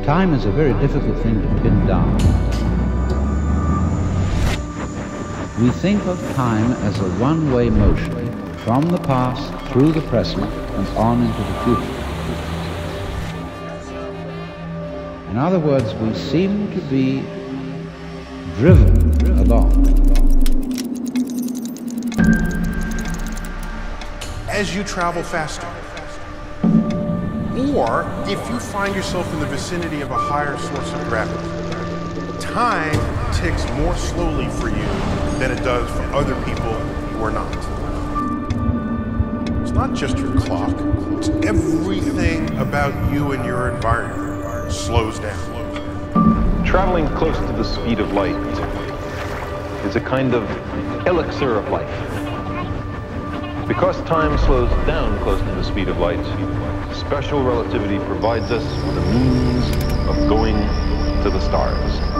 Time is a very difficult thing to pin down. We think of time as a one-way motion from the past through the present and on into the future. In other words, we seem to be driven along. As you travel faster, or if you find yourself in the vicinity of a higher source of gravity, time ticks more slowly for you than it does for other people who are not. It's not just your clock, it's everything about you and your environment slows down. Traveling close to the speed of light is a kind of elixir of life. Because time slows down close to the speed of light, special relativity provides us with a means of going to the stars.